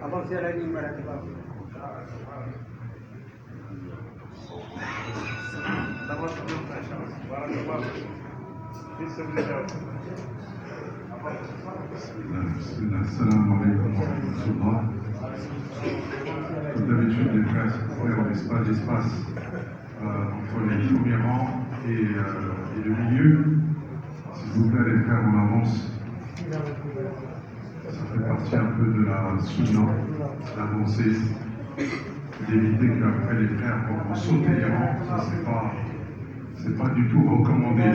Avancez à la ligne, madame. Assalamu alaikum wa rahmatullah. Comme d'habitude, les frères, on laisse pas d'espace entre les premiers rangs et le milieu. S'il vous plaît, les frères, on avance. Ça fait partie un peu de la sunna, l'avancée, d'éviter qu'après les frères vont sauter les rangs. Ça, c'est pas du tout recommandé.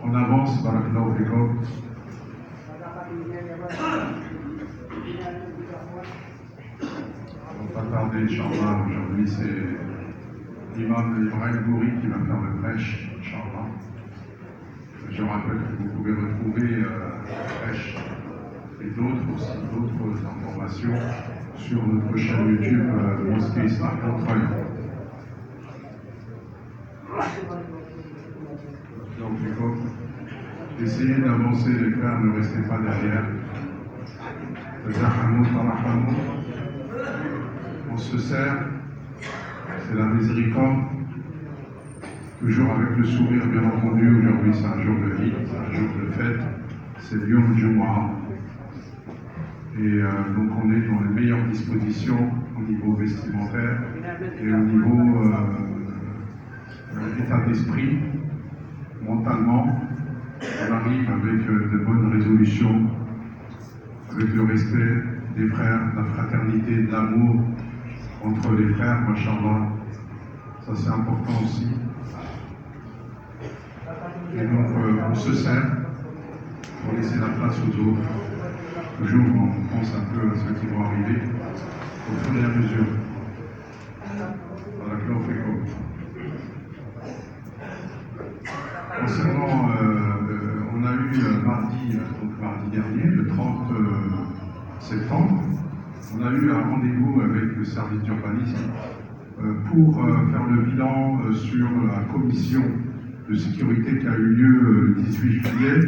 On avance, barakallahu fikum. On va pas tarder, Inch'Allah. Aujourd'hui, c'est l'imam Ibrahim Gouri qui va faire le prêche, Inch'Allah. Je rappelle que vous pouvez retrouver la prêche et d'autres informations sur notre chaîne YouTube Mosquée Islam Montreuil. Donc, essayez d'avancer, les frères, ne restez pas derrière. On se sert, c'est la miséricorde, toujours avec le sourire, bien entendu. Aujourd'hui, c'est un jour de vie, c'est un jour de fête, c'est le Yom Jumu'ah. Et donc, on est dans les meilleures dispositions au niveau vestimentaire et au niveau état d'esprit, mentalement. On arrive avec de bonnes résolutions, avec le respect des frères, la fraternité, l'amour entre les frères, machallah. Ça, c'est important aussi. Et donc, on se sert pour laisser la place aux autres. Toujours, on pense un peu à ceux qui vont arriver au fur et à mesure. Voilà, que l'on fait quoi. Concernant, on a eu mardi dernier, le 30 septembre, on a eu un rendez-vous avec le service d'urbanisme pour faire le bilan sur la commission de sécurité qui a eu lieu le 18 juillet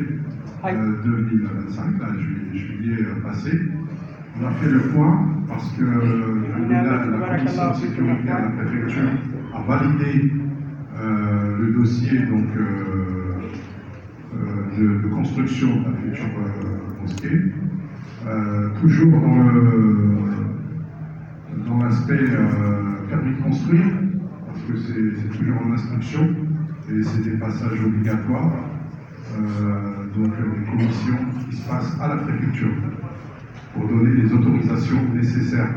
2025, là, juillet passé. On a fait le point parce que la commission de sécurité à la préfecture a validé le dossier donc, de construction de la future mosquée. Toujours dans l'aspect permis de construire, parce que c'est toujours en instruction et c'est des passages obligatoires. Donc des commissions qui se passent à la préfecture pour donner les autorisations nécessaires,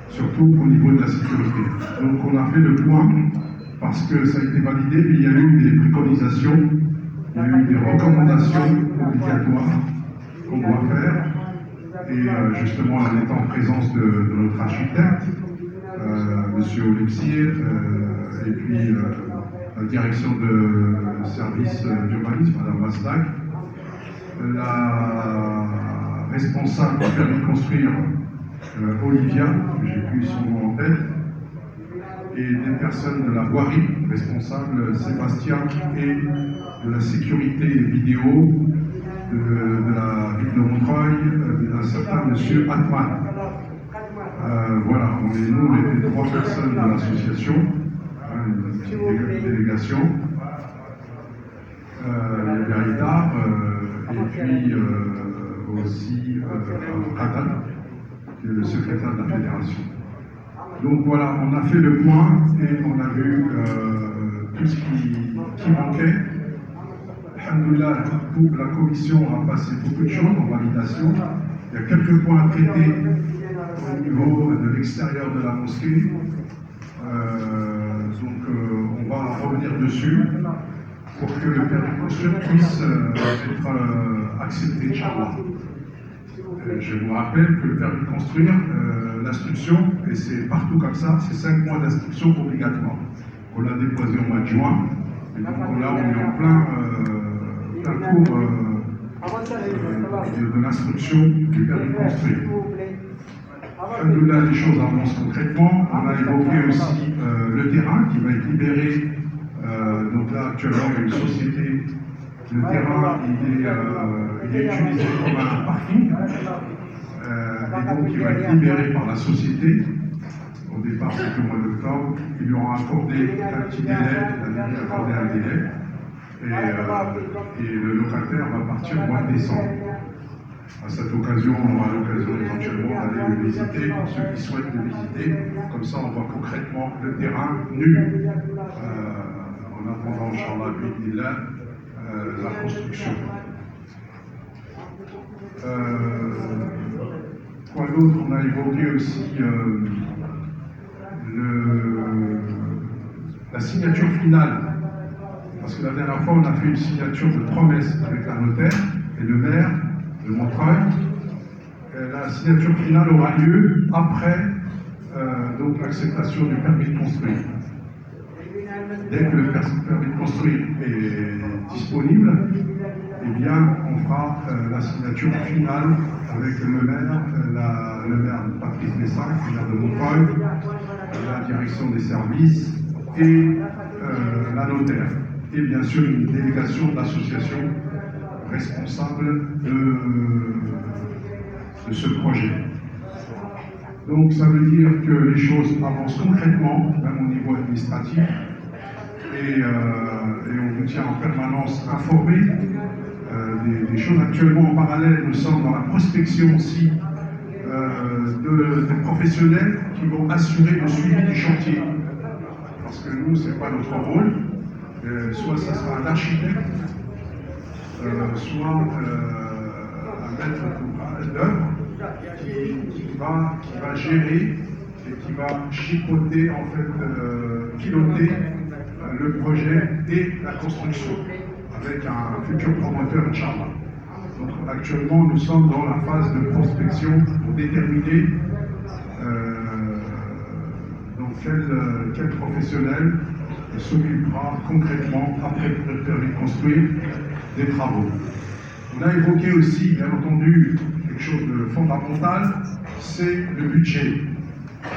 surtout au niveau de la sécurité. Donc on a fait le point parce que ça a été validé, mais il y a eu des préconisations, il y a eu des recommandations obligatoires qu'on doit faire. Et justement, en étant en présence de notre architecte, M. Olexier, et puis la direction de service d'urbanisme, Mme Maslak, la responsable du permis de construire, Olivia, j'ai plus son nom en tête, et des personnes de la voirie, responsable Sébastien, et de la sécurité vidéo de la ville de Montreuil, d'un certain M. Atman. Voilà, nous on était 3 personnes de l'association, une délégation. Il y avait Aïdar, et puis aussi Katan, qui est le secrétaire de la fédération. Donc voilà, on a fait le point et on a vu tout ce qui manquait. Alhamdoulilah, la commission a passé beaucoup de choses en validation. Il y a quelques points à traiter au niveau de l'extérieur de la mosquée. Donc on va revenir dessus pour que le permis de construire puisse être accepté, Inch'Allah. Je vous rappelle que le permis de construire, l'instruction, et c'est partout comme ça, c'est 5 mois d'instruction obligatoire. On l'a déposé au mois de juin, et donc là on est en plein cours de l'instruction du permis de construire. Alhamdoulilah, les choses avancent concrètement. On a évoqué aussi le terrain qui va être libéré. Donc là, actuellement, il y a une société. Le terrain, il est utilisé comme un parking. Et donc, il va être libéré par la société. Au départ, c'était au mois d'octobre. Ils lui ont accordé un petit délai. Il a accordé un délai. Et le locataire va partir au mois de décembre. À cette occasion, on aura l'occasion éventuellement d'aller le visiter, pour ceux qui souhaitent le visiter. Comme ça, on voit concrètement le terrain nu. En attendant, Inch'Allah, la construction. Quoi d'autre? On a évoqué aussi la signature finale. Parce que la dernière fois, on a fait une signature de promesse avec la notaire et le maire de Montreuil. La signature finale aura lieu après donc l'acceptation du permis de construire. Dès que le permis de construire est disponible, eh bien, on fera la signature finale avec le maire Patrice Messin, le maire de Montreuil, la direction des services et la notaire. Et bien sûr, une délégation de l'association responsable de ce projet. Donc ça veut dire que les choses avancent concrètement, même au niveau administratif, et on vous tient en permanence informés des choses. Actuellement, en parallèle, nous sommes dans la prospection aussi des professionnels qui vont assurer le suivi du chantier. Parce que nous, ce n'est pas notre rôle. Soit ce sera un architecte, soit un maître d'œuvre qui va gérer et qui va chipoter, en fait, piloter le projet et la construction avec un futur promoteur, Inch'Allah. Donc actuellement, nous sommes dans la phase de prospection pour déterminer quel professionnel s'occupera concrètement, après le permis de construire, des travaux. On a évoqué aussi, bien entendu, quelque chose de fondamental, c'est le budget.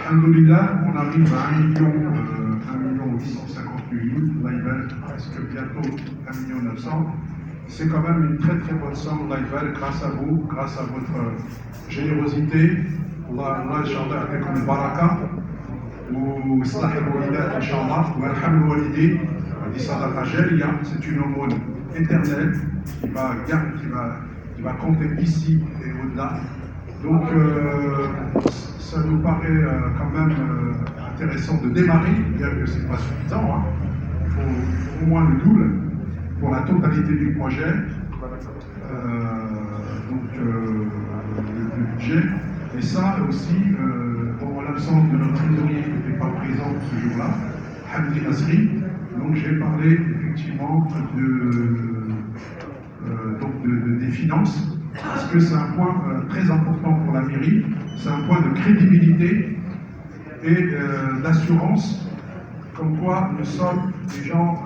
Alhamdoulilah, on arrive à 1 858 000, presque bientôt 1 900 000. C'est quand même une très très bonne somme, grâce à vous, grâce à votre générosité. Allah, Inch'Allah, avec le baraka. وإصلاح الوالدات إن شاء الله ويرحم الوالدين. هذه صدقة جارية, c'est une aumône éternelle qui va compter ici et au-delà. Donc ça nous paraît quand même intéressant de démarrer, bien que ce n'est pas suffisant. Hein. Il faut au moins le double pour la totalité du projet. Le budget. Et ça aussi, en l'absence de notre trésorier qui n'était pas présent ce jour-là, Hamdi Nasri, donc j'ai parlé effectivement des finances, parce que c'est un point très important pour la mairie, c'est un point de crédibilité et d'assurance, comme quoi nous sommes des gens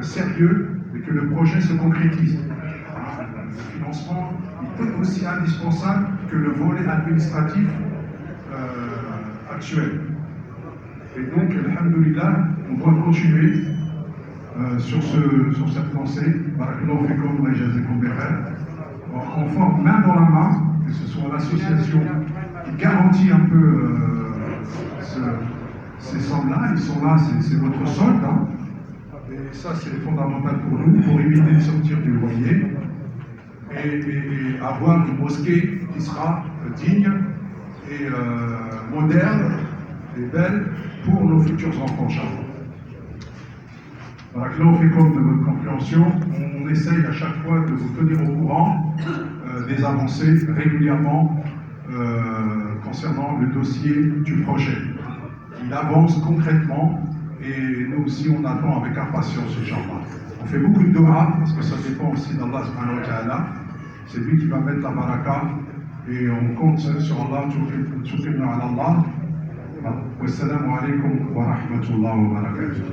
sérieux et que le projet se concrétise. Le financement est aussi indispensable que le volet administratif actuel. Et donc, alhamdoulilah, on doit continuer sur cette lancée. On forme main dans la main, que ce soit l'association qui garantit un peu ces sommes-là. Ils sont là, c'est votre solde. Hein. Et ça, c'est fondamental pour nous, pour éviter de sortir du loyer. Et avoir une mosquée qui sera digne et moderne et belle pour nos futurs enfants. Voilà, là on fait comme de votre compréhension, on essaye à chaque fois de vous tenir au courant des avancées régulièrement concernant le dossier du projet. Il avance concrètement et nous aussi on attend avec impatience ce genre-là. On fait beaucoup de dua parce que ça dépend aussi d'Allah subhanahu wa ta'ala. C'est lui qui va mettre la baraka et on compte sur Allah, tawfiqna ala Allah. Wassalamu alaikum wa rahmatullahi wa barakatuh.